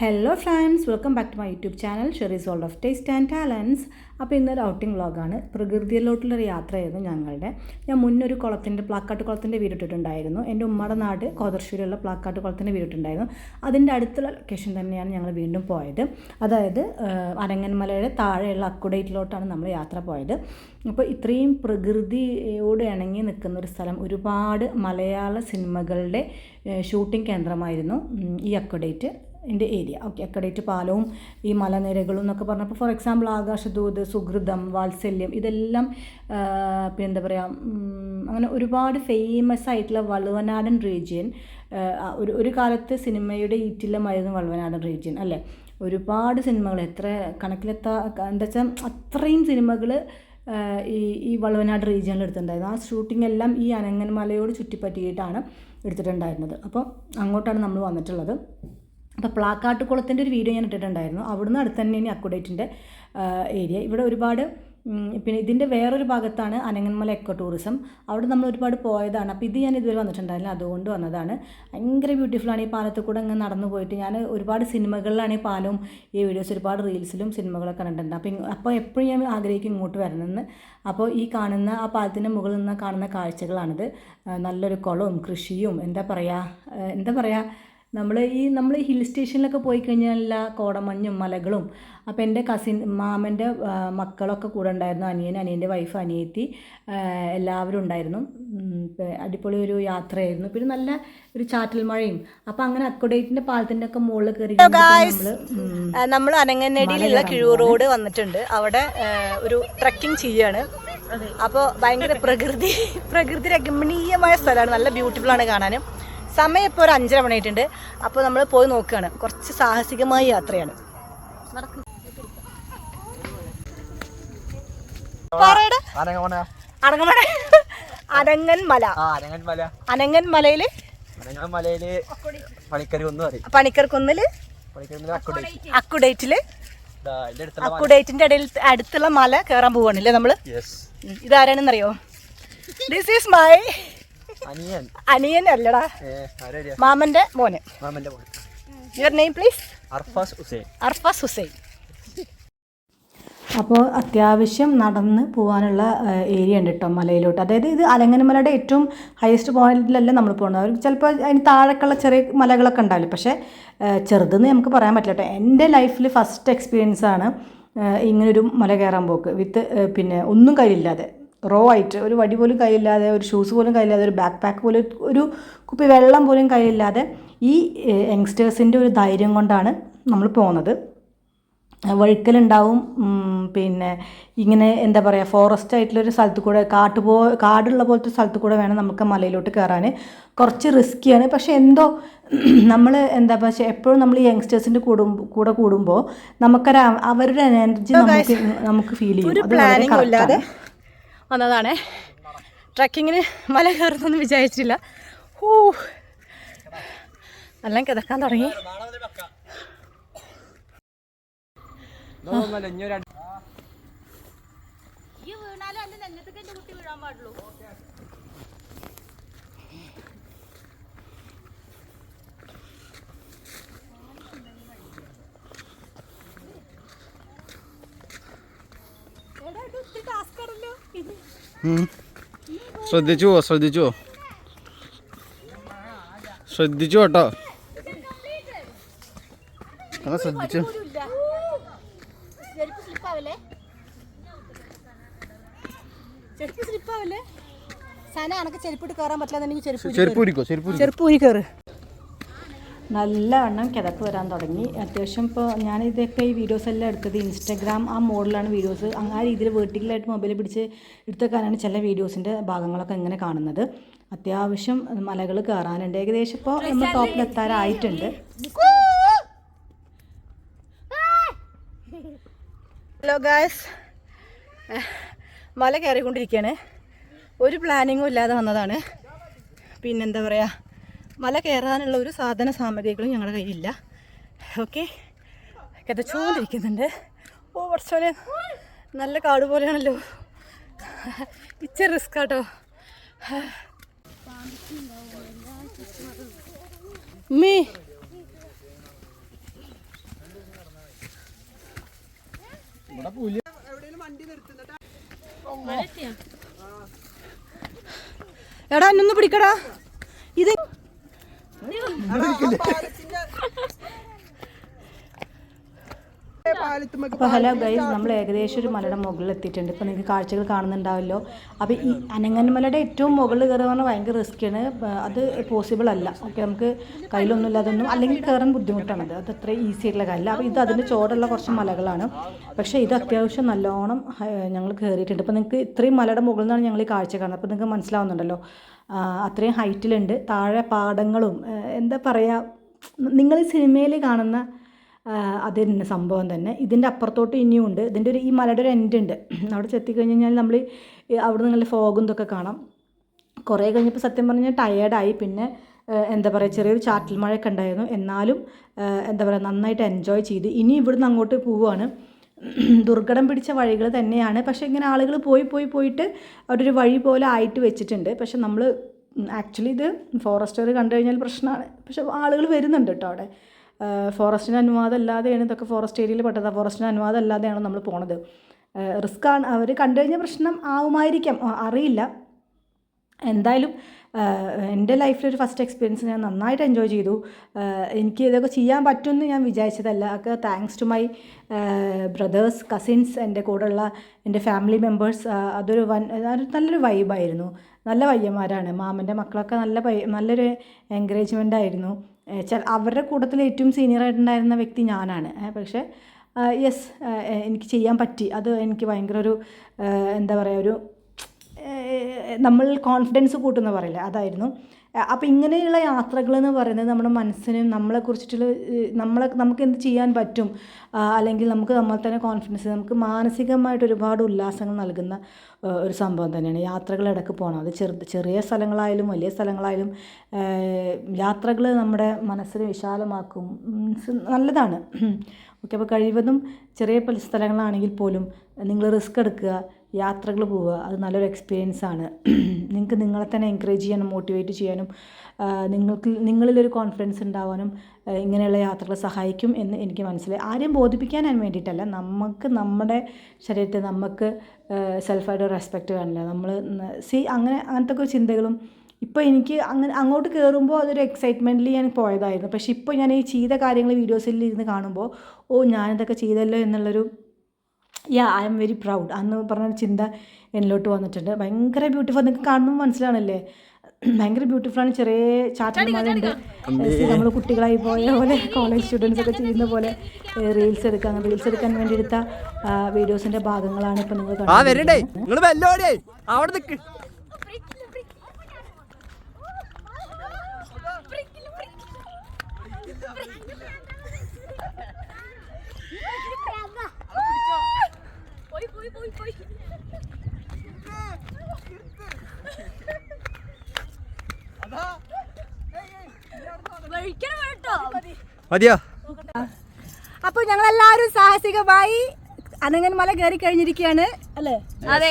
Hello friends, welcome back to my YouTube channel Sheri's world of taste and talents. അപ്പോൾ ഇന്നൊരു outing വ്ളോഗാണ്. പ്രകൃതിയിലോട്ടുള്ളൊരു യാത്രയായിരുന്നു ഞങ്ങളുടെ. ഞാൻ മുന്നൊരു പ്ലാക്കാട്ട് കുളത്തിൻ്റെ വീടിട്ടിട്ടുണ്ടായിരുന്നു. എൻ്റെ ഉമ്മയുടെ നാട് കോതർശ്ശൂരിലുള്ള പ്ലാക്കാട്ട് കുളത്തിൻ്റെ വീടിട്ടുണ്ടായിരുന്നു. അതിൻ്റെ അടുത്തുള്ള ലൊക്കേഷൻ തന്നെയാണ് ഞങ്ങൾ വീണ്ടും പോയത്. അതായത് അരങ്ങന്മലയുടെ താഴെയുള്ള അക്കുഡേറ്റിലോട്ടാണ് നമ്മൾ യാത്ര പോയത്. അപ്പോൾ ഇത്രയും പ്രകൃതിയോട് ഇണങ്ങി നിൽക്കുന്ന ഒരു സ്ഥലം, ഒരുപാട് മലയാള സിനിമകളുടെ ഷൂട്ടിംഗ് കേന്ദ്രമായിരുന്നു ഈ അക്കുഡേറ്റ് എൻ്റെ ഏരിയ. ഓക്കെ, അക്കഡേറ്റ് പാലവും ഈ മലനിരകളും എന്നൊക്കെ പറഞ്ഞപ്പോൾ, ഫോർ എക്സാമ്പിൾ ആകാശദൂത്, സുഹൃതം, വാത്സല്യം, ഇതെല്ലാം പിന്നെ എന്താ പറയുക, അങ്ങനെ ഒരുപാട് ഫേമസ് ആയിട്ടുള്ള വള്ളുവനാടൻ റീജിയൻ. ഒരു കാലത്ത് സിനിമയുടെ ഈറ്റില്ലമായിരുന്നു വള്ളുവനാടൻ റീജിയൻ അല്ലേ. ഒരുപാട് സിനിമകൾ, എത്ര എന്താ വെച്ചാൽ അത്രയും സിനിമകൾ ഈ വള്ളുവനാട് റീജിയനിൽ എടുത്തിട്ടുണ്ടായിരുന്നു. ആ ഷൂട്ടിംഗ് എല്ലാം ഈ അനങ്ങന്മലയോട് ചുറ്റിപ്പറ്റിയിട്ടാണ് എടുത്തിട്ടുണ്ടായിരുന്നത്. അപ്പോൾ അങ്ങോട്ടാണ് നമ്മൾ വന്നിട്ടുള്ളത്. അപ്പോൾ പ്ലാക്കാട്ടുകുളത്തിൻ്റെ ഒരു വീഡിയോ ഞാൻ ഇട്ടിട്ടുണ്ടായിരുന്നു. അവിടുന്ന് അടുത്ത് തന്നെ ഇനി അക്കുഡേറ്റിൻ്റെ ഏരിയ. ഇവിടെ ഒരുപാട് പിന്നെ ഇതിൻ്റെ വേറൊരു ഭാഗത്താണ് അനങ്ങന്മല എക്കോ ടൂറിസം. അവിടെ നമ്മൾ ഒരുപാട് പോയതാണ്. അപ്പോൾ ഇത് ഞാൻ ഇതുവരെ വന്നിട്ടുണ്ടായില്ല, അതുകൊണ്ട് വന്നതാണ്. ഭയങ്കര ബ്യൂട്ടിഫുള്ളാണ്. ഈ പാലത്തിൽ കൂടെ ഇങ്ങനെ നടന്നു പോയിട്ട് ഞാൻ ഒരുപാട് സിനിമകളിലാണ് ഈ പാലവും ഈ വീഡിയോസ്, ഒരുപാട് റീൽസിലും സിനിമകളൊക്കെ കണ്ടിട്ടുണ്ട്. അപ്പോൾ എപ്പോഴും ഞാൻ ആഗ്രഹിക്കും ഇങ്ങോട്ട് വരണമെന്ന്. അപ്പോൾ ഈ കാണുന്ന ആ പാലത്തിൻ്റെ മുകളിൽ നിന്ന് കാണുന്ന കാഴ്ചകളാണിത്. നല്ലൊരു കുളവും കൃഷിയും എന്താ പറയുക നമ്മൾ ഈ ഹിൽ സ്റ്റേഷനിലൊക്കെ പോയി കഴിഞ്ഞാൽ കോടമഞ്ഞും മലകളും. അപ്പോൾ എൻ്റെ മാമൻ്റെ മക്കളൊക്കെ കൂടെ ഉണ്ടായിരുന്നു. അനിയൻ്റെ വൈഫ്, അനിയത്തി, എല്ലാവരും ഉണ്ടായിരുന്നു. അടിപൊളി ഒരു യാത്രയായിരുന്നു. പിന്നെ നല്ല ഒരു ചാറ്റൽ മഴയും. അപ്പോൾ അങ്ങനെ അക്കുഡേറ്റിൻ്റെ പാലത്തിൻ്റെ ഒക്കെ മുകളിൽ കയറി നമ്മൾ അനങ്ങനടിയിലുള്ള കിഴൂർ റോഡ് വന്നിട്ടുണ്ട്. അവിടെ ഒരു ട്രക്കിംഗ് ചെയ്യാണ്. അപ്പോൾ ഭയങ്കര പ്രകൃതി രമണീയമായ സ്ഥലമാണ്. നല്ല ബ്യൂട്ടിഫുള്ളാണ് കാണാനും. സമയം ഇപ്പോൾ ഒരു 5:30 മണിയായിട്ടുണ്ട്. അപ്പോൾ നമ്മൾ പോയി നോക്കുകയാണ്. കുറച്ച് സാഹസികമായ യാത്രയാണ്. അനങ്ങൻമലയില് പണിക്കർക്കുന്നില് അക്കുഡേറ്റില് അക്കുഡേറ്റിന്റെ അടുത്തുള്ള മല കയറാൻ പോവാണല്ലേ നമ്മള്. ഇതാരാണെന്നറിയോ? ദിസ് ഈസ് മൈ അനിയൻ അല്ലടാ, മാമന്റെ മോന്. Your name please? Arfaz Hussain. അപ്പോൾ അത്യാവശ്യം നടന്ന് പോകാനുള്ള ഏരിയ ഉണ്ട് കേട്ടോ മലയിലോട്ട്. അതായത് ഇത് അലങ്ങന്മലയുടെ ഏറ്റവും ഹയസ്റ്റ് പോയിന്റിലല്ല നമ്മൾ പോകുന്നത്. അവർ ചിലപ്പോൾ അതിന് താഴേക്കുള്ള ചെറിയ മലകളൊക്കെ ഉണ്ടാവില്ല. പക്ഷേ ചെറുതെന്ന് നമുക്ക് പറയാൻ പറ്റില്ല കേട്ടോ. എൻ്റെ ലൈഫിൽ ഫസ്റ്റ് എക്സ്പീരിയൻസ് ആണ് ഇങ്ങനൊരു മല കയറാൻ പോക്ക്. വിത്ത് പിന്നെ ഒന്നും കയ്യിലില്ലാതെ, റോ ആയിട്ട്, ഒരു വടി പോലും കയ്യില്ലാതെ, ഒരു ഷൂസ് പോലും കയ്യില്ലാതെ, ഒരു ബാക്ക് പാക്ക് പോലും, ഒരു കുപ്പി വെള്ളം പോലും കയ്യിലില്ലാതെ ഈ യങ്സ്റ്റേഴ്സിൻ്റെ ഒരു ധൈര്യം കൊണ്ടാണ് നമ്മൾ പോകുന്നത്. വഴുക്കലുണ്ടാവും. പിന്നെ ഇങ്ങനെ എന്താ പറയുക, ഫോറസ്റ്റ് ആയിട്ടുള്ളൊരു സ്ഥലത്ത് കൂടെ, കാടുള്ള പോലത്തെ സ്ഥലത്ത് കൂടെ വേണം നമുക്ക് മലയിലോട്ട് കയറാൻ. കുറച്ച് റിസ്ക്കിയാണ്. പക്ഷേ എന്തോ നമ്മൾ പക്ഷേ എപ്പോഴും നമ്മൾ ഈ യങ്സ്റ്റേഴ്സിൻ്റെ കൂടെ കൂടുമ്പോൾ അവരുടെ എനർജി നമുക്ക് ഫീൽ ചെയ്യും. വന്നതാണ് ട്രക്കിങ്ങിന്. മല കയറുന്നൊന്നും വിചാരിച്ചില്ല. എല്ലാം കിതക്കാൻ തുടങ്ങി. ശ്രദ്ധിച്ചു കേട്ടോ. ശ്രദ്ധിച്ചു. ചെരുപ്പൂരി കയറ്. നല്ലവണ്ണം കിതപ്പ് വരാൻ തുടങ്ങി. അത്യാവശ്യം ഇപ്പോൾ ഞാനിതൊക്കെ ഈ വീഡിയോസ് എല്ലാം എടുത്തത് ഇൻസ്റ്റഗ്രാം ആ മോഡലാണ് വീഡിയോസ്. ആ രീതിയിൽ വെർട്ടിക്കലായിട്ട് മൊബൈൽ പിടിച്ച് എടുത്തേക്കാനാണ് ചില വീഡിയോസിൻ്റെ ഭാഗങ്ങളൊക്കെ ഇങ്ങനെ കാണുന്നത്. അത്യാവശ്യം മലകൾ കയറാനുണ്ട്. ഏകദേശം ഇപ്പോൾ നമ്മൾ ടോപ്പിലെത്താറായിട്ടുണ്ട്. ഹലോ ഗായ്സ്, മല കയറിക്കൊണ്ടിരിക്കുകയാണ്. ഒരു പ്ലാനിങ്ങും ഇല്ലാതെ വന്നതാണ്. പിന്നെന്താ പറയുക, മല കയറാനുള്ള ഒരു സാധന സാമഗ്രികളും ഞങ്ങളുടെ കയ്യിലില്ല. ഓക്കെ, കിതച്ചുകൊണ്ടിരിക്കുന്നുണ്ട്. കുറച്ചോലെ നല്ല കാട് പോലെയാണല്ലോ. ഇച്ചിരി റിസ്ക് ആട്ടോ. എടാ എന്നൊന്ന് പിടിക്കടാ ഇത്. അപ്പോൾ ഹലോ ഗൈസ്, നമ്മൾ ഏകദേശം ഒരു മലയുടെ മുകളിൽ എത്തിയിട്ടുണ്ട്. ഇപ്പോൾ നിങ്ങൾക്ക് കാഴ്ചകൾ കാണുന്നുണ്ടാവല്ലോ. അപ്പോൾ ഈ അനങ്ങന്മലയുടെ ഏറ്റവും മുകളിൽ കയറുക പറഞ്ഞാൽ ഭയങ്കര റിസ്ക്കാണ്. അത് പോസിബിൾ അല്ല. ഓക്കെ, നമുക്ക് കയ്യിലൊന്നും ഇല്ലാതൊന്നും അല്ലെങ്കിൽ കയറാൻ ബുദ്ധിമുട്ടാണത്. അത് അത്ര ഈസി ആയിട്ടുള്ള കാര്യമില്ല. അപ്പോൾ ഇത് അതിൻ്റെ ചോടുള്ള കുറച്ച് മലകളാണ്. പക്ഷേ ഇത് അത്യാവശ്യം നല്ലോണം ഞങ്ങൾ കയറിയിട്ടുണ്ട്. അപ്പോൾ നിങ്ങൾക്ക് ഇത്രയും മലയുടെ മുകളിൽ നിന്നാണ് ഞങ്ങൾ ഈ കാഴ്ച കാണുന്നത്. അപ്പോൾ നിങ്ങൾക്ക് മനസ്സിലാവുന്നുണ്ടല്ലോ, അത്രയും ഹൈറ്റിലുണ്ട്. താഴെ പാടങ്ങളും എന്താ പറയുക, നിങ്ങൾ ഈ സിനിമയിൽ കാണുന്ന അത് തന്നെ സംഭവം തന്നെ. ഇതിൻ്റെ അപ്പുറത്തോട്ട് ഇനിയും ഉണ്ട്. ഇതിൻ്റെ ഈ മലയുടെ ഒരു എൻഡ് ഉണ്ട്. അവിടെ ചെത്തിക്കഴിഞ്ഞ് കഴിഞ്ഞാൽ നമ്മൾ അവിടെ നിന്ന് നല്ല ഫോഗും ഇതൊക്കെ കാണാം. കുറേ കഴിഞ്ഞപ്പോൾ സത്യം പറഞ്ഞാൽ ടയേർഡായി. പിന്നെ എന്താ പറയുക, ചെറിയൊരു ചാറ്റൽ മഴയൊക്കെ ഉണ്ടായിരുന്നു. എന്നാലും എന്താ പറയുക, നന്നായിട്ട് എൻജോയ് ചെയ്ത് ഇനി ഇവിടുന്ന് അങ്ങോട്ട് പോവുകയാണ്. ദുർഘടം പിടിച്ച വഴികൾ തന്നെയാണ്. പക്ഷേ ഇങ്ങനെ ആളുകൾ പോയിട്ട് അവിടെ ഒരു വഴി പോലെ ആയിട്ട് വെച്ചിട്ടുണ്ട്. പക്ഷെ നമ്മൾ ആക്ച്വലി ഇത് ഫോറസ്റ്റുകാർ കണ്ടു കഴിഞ്ഞാൽ പ്രശ്നമാണ്. പക്ഷെ ആളുകൾ വരുന്നുണ്ട് കേട്ടോ അവിടെ. ഫോറസ്റ്റിന് അനുവാദം അല്ലാതെയാണ് ഇതൊക്കെ, ഫോറസ്റ്റ് ഏരിയയിൽ പെട്ടതാണ്. ഫോറസ്റ്റിന് അനുവാദം അല്ലാതെയാണ് നമ്മൾ പോണത്. റിസ്ക്കാണ്. അവർ കണ്ടു കഴിഞ്ഞാൽ പ്രശ്നം ആവുമായിരിക്കാം, അറിയില്ല. എന്തായാലും എൻ്റെ ലൈഫിലൊരു ഫസ്റ്റ് എക്സ്പീരിയൻസ് ഞാൻ നന്നായിട്ട് എൻജോയ് ചെയ്തു. എനിക്ക് ഇതൊക്കെ ചെയ്യാൻ പറ്റുമെന്ന് ഞാൻ വിചാരിച്ചതല്ല. Okay thanks to my brothers, cousins, എൻ്റെ കൂടെയുള്ള എൻ്റെ ഫാമിലി മെമ്പേഴ്സ്. അതൊരു നല്ലൊരു വൈബായിരുന്നു. നല്ല പയ്യന്മാരാണ്. മാമൻ്റെ മക്കളൊക്കെ നല്ലൊരു എൻകറേജ്മെൻ്റ് ആയിരുന്നു. അവരുടെ കൂട്ടത്തിൽ ഏറ്റവും സീനിയർ ആയിട്ടുണ്ടായിരുന്ന വ്യക്തി ഞാനാണ്. പക്ഷേ യെസ്, എനിക്ക് ചെയ്യാൻ പറ്റി. അത് എനിക്ക് ഭയങ്കര ഒരു എന്താ പറയുക, ഒരു നമ്മൾ കോൺഫിഡൻസ് കൂട്ടുന്ന പറയില്ല, അതായിരുന്നു. അപ്പോൾ ഇങ്ങനെയുള്ള യാത്രകളെന്ന് പറയുന്നത് നമ്മുടെ മനസ്സിനും നമ്മളെക്കുറിച്ചിട്ടുള്ള നമുക്ക് എന്ത് ചെയ്യാൻ പറ്റും, അല്ലെങ്കിൽ നമുക്ക് നമ്മൾ തന്നെ കോൺഫിഡൻസ്, നമുക്ക് മാനസികമായിട്ട് ഒരുപാട് ഉല്ലാസങ്ങൾ നൽകുന്ന ഒരു സംഭവം തന്നെയാണ് യാത്രകൾ. ഇടയ്ക്ക് പോകണം. അത് ചെറിയ സ്ഥലങ്ങളായാലും വലിയ സ്ഥലങ്ങളായാലും യാത്രകൾ നമ്മുടെ മനസ്സിനെ വിശാലമാക്കും. നല്ലതാണ്. ഓക്കെ, അപ്പോൾ കഴിവതും ചെറിയ പല സ്ഥലങ്ങളാണെങ്കിൽ പോലും നിങ്ങൾ റിസ്ക് എടുക്കുക, യാത്രകൾ പോവുക. അത് നല്ലൊരു എക്സ്പീരിയൻസ് ആണ്. നിങ്ങൾക്ക് നിങ്ങളെ തന്നെ എൻകറേജ് ചെയ്യാനും മോട്ടിവേറ്റ് ചെയ്യാനും നിങ്ങളിലൊരു കോൺഫിഡൻസ് ഉണ്ടാവാനും ഇങ്ങനെയുള്ള യാത്രകൾ സഹായിക്കും എന്ന് എനിക്ക് മനസ്സിലായി. ആരെയും ബോധിപ്പിക്കാനും വേണ്ടിയിട്ടല്ല, നമുക്ക് നമ്മുടെ ശരീരത്തെ നമുക്ക് സെൽഫായിട്ട് റെസ്പെക്റ്റ് കാണില്ല. നമ്മൾ അങ്ങനത്തെ ഒക്കെ ചിന്തകളും ഇപ്പോൾ എനിക്ക് അങ്ങോട്ട് കയറുമ്പോൾ അതൊരു എക്സൈറ്റ്മെൻറ്റിൽ ഞാൻ പോയതായിരുന്നു. പക്ഷേ ഇപ്പോൾ ഞാൻ ഈ ചെയ്ത കാര്യങ്ങൾ വീഡിയോസിൽ ഇരുന്ന് കാണുമ്പോൾ ഞാനിതൊക്കെ ചെയ്തല്ലോ എന്നുള്ളൊരു ഐ എം വെരി പ്രൗഡ് അന്ന് പറഞ്ഞൊരു ചിന്ത എന്നിലോട്ട് വന്നിട്ടുണ്ട്. ഭയങ്കര ബ്യൂട്ടിഫുൾ. നിങ്ങൾക്ക് കാണുമ്പോൾ മനസ്സിലാണല്ലേ, ഭയങ്കര ബ്യൂട്ടിഫുള്ളാണ്. ചെറിയ ചാറ്റൽ മഴയുണ്ട്. നമ്മൾ കുട്ടികളായി പോയ പോലെ കോളേജ് സ്റ്റുഡൻസ് ഒക്കെ ചെയ്യുന്ന പോലെ റീൽസ് എടുക്കാൻ വേണ്ടി എടുത്ത വീഡിയോസിൻ്റെ ഭാഗങ്ങളാണ് ഇപ്പോൾ നിങ്ങൾ കണ്ടത്. മതിയോ? അപ്പോൾ ഞങ്ങളെല്ലാവരും സാഹസികമായി അനങ്ങന്മല കയറി കഴിഞ്ഞിരിക്കുകയാണ് അല്ലേ? അതെ.